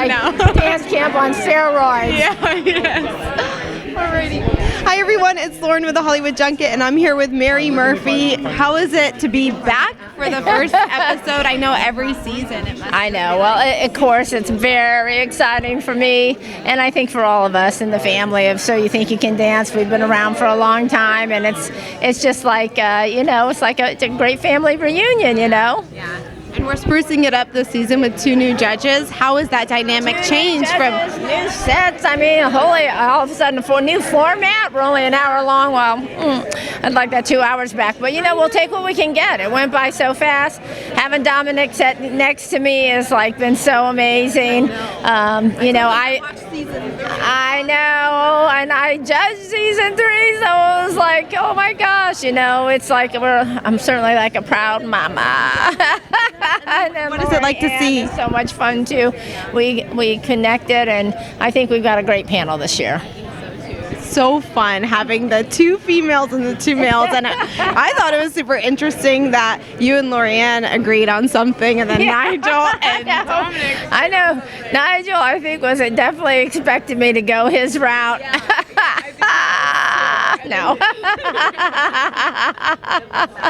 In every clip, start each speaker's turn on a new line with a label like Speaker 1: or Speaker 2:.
Speaker 1: like dance camp on steroids.
Speaker 2: Yeah, yes. Alrighty. Hi everyone, it's Lauren with the Hollywood Junket, and I'm here with Mary Murphy. How is it to be back for the first episode? I know every season it must
Speaker 1: I know. Well, of course, it's very exciting for me, and I think for all of us in the family of So You Think You Can Dance. We've been around for a long time, and it's just like it's a great family reunion,
Speaker 2: Yeah. And we're sprucing it up this season with 2 new judges. How has that dynamic changed from
Speaker 1: new sets? I mean, all of a sudden, for a new format, we're only an hour long. Well, I'd like that 2 hours back. But we'll take what we can get. It went by so fast. Having Dominic sit next to me has been so amazing. I know, and I judged season 3, so it was like, oh my gosh, it's like I'm certainly like a proud mama.
Speaker 2: What is it like to see?
Speaker 1: It's so much fun too. We connected, and I think we've got a great panel this year.
Speaker 2: So fun having the 2 females and the 2 males, and I thought it was super interesting that you and Lorianne agreed on something, and then Nigel and Dominic.
Speaker 1: I know. Nigel, I think, definitely expected me to go his route. No.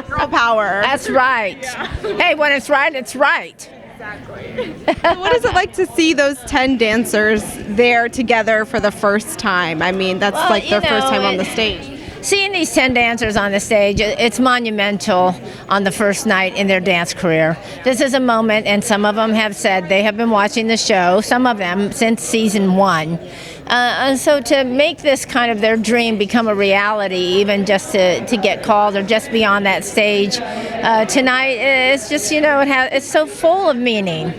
Speaker 2: Girl power.
Speaker 1: That's right. Yeah. Hey, when it's right, it's right.
Speaker 2: Exactly. So what is it like to see those 10 dancers there together for the first time? I mean, that's their first time on the stage.
Speaker 1: Seeing these 10 dancers on the stage, it's monumental on the first night in their dance career. This is a moment, and some of them have said they have been watching the show, some of them since season 1. And so to make this kind of their dream become a reality, even just to get called or just be on that stage tonight, it's just, it's so full of meaning.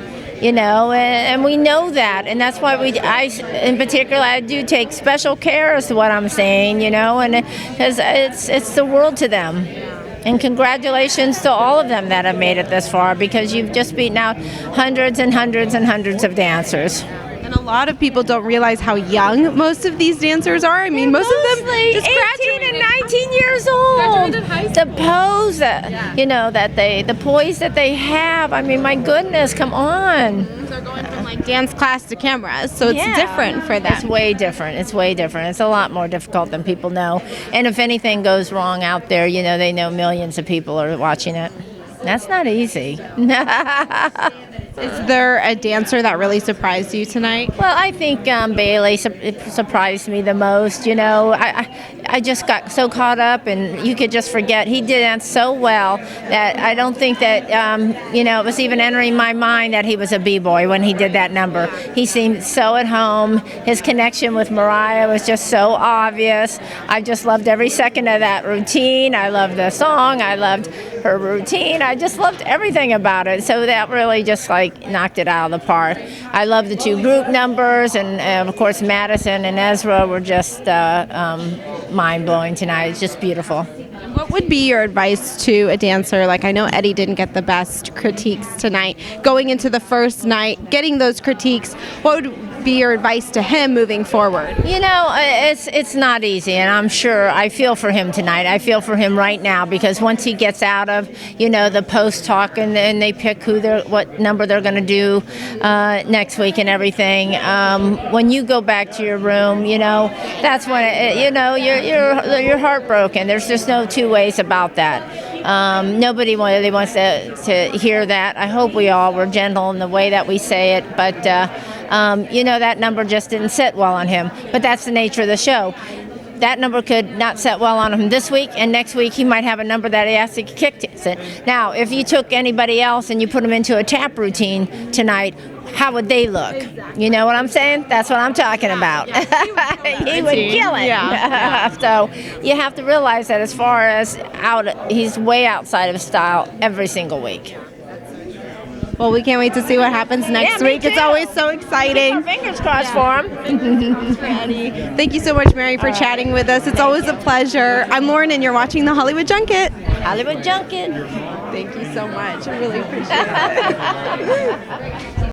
Speaker 1: And we know that, and that's why in particular, I do take special care as to what I'm saying, and because it's the world to them. And congratulations to all of them that have made it this far, because you've just beaten out hundreds and hundreds and hundreds of dancers.
Speaker 2: And a lot of people don't realize how young most of these dancers are. I mean, most of them just
Speaker 1: 18 and 19 years old.
Speaker 2: Graduated high school.
Speaker 1: The pose, the poise that they have. I mean, my goodness, come on.
Speaker 2: They're going from dance class to cameras, so it's different for them.
Speaker 1: It's way different. It's way different. It's a lot more difficult than people know. And if anything goes wrong out there, they know millions of people are watching it. That's not easy.
Speaker 2: Is there a dancer that really surprised you tonight?
Speaker 1: Well, I think Bailey surprised me the most. I just got so caught up, and you could just forget. He danced so well that I don't think that, it was even entering my mind that he was a b-boy when he did that number. He seemed so at home. His connection with Mariah was just so obvious. I just loved every second of that routine. I loved the song. I loved her routine. I just loved everything about it. So that really just knocked it out of the park. I love the 2 group numbers, and of course Madison and Ezra were just mind-blowing tonight. It's just beautiful.
Speaker 2: What would be your advice to a dancer? I know Eddie didn't get the best critiques tonight. Going into the first night, getting those critiques, what would be your advice to him moving forward?
Speaker 1: It's not easy, and I'm sure I feel for him tonight. I feel for him right now, because once he gets out of, the post talk and they pick what number they're going to do next week and everything, when you go back to your room, that's when you're heartbroken. There's just no 2 ways about that. Nobody really wants to hear that. I hope we all were gentle in the way that we say it, but that number just didn't sit well on him. But that's the nature of the show. That number could not set well on him this week, and next week he might have a number that he has to kick it. Now, if you took anybody else and you put them into a tap routine tonight, how would they look? You know what I'm saying? That's what I'm talking about. He would kill it.
Speaker 2: Yeah.
Speaker 1: So you have to realize that as far as he's way outside of style every single week.
Speaker 2: Well, we can't wait to see what happens next week. It's always so exciting.
Speaker 1: Keep our fingers crossed for him.
Speaker 2: Thank you so much, Mary, for chatting with us. It's always a pleasure. I'm Lauren, and you're watching the Hollywood Junket.
Speaker 1: Hollywood Junket.
Speaker 2: Thank you so much. I really appreciate it.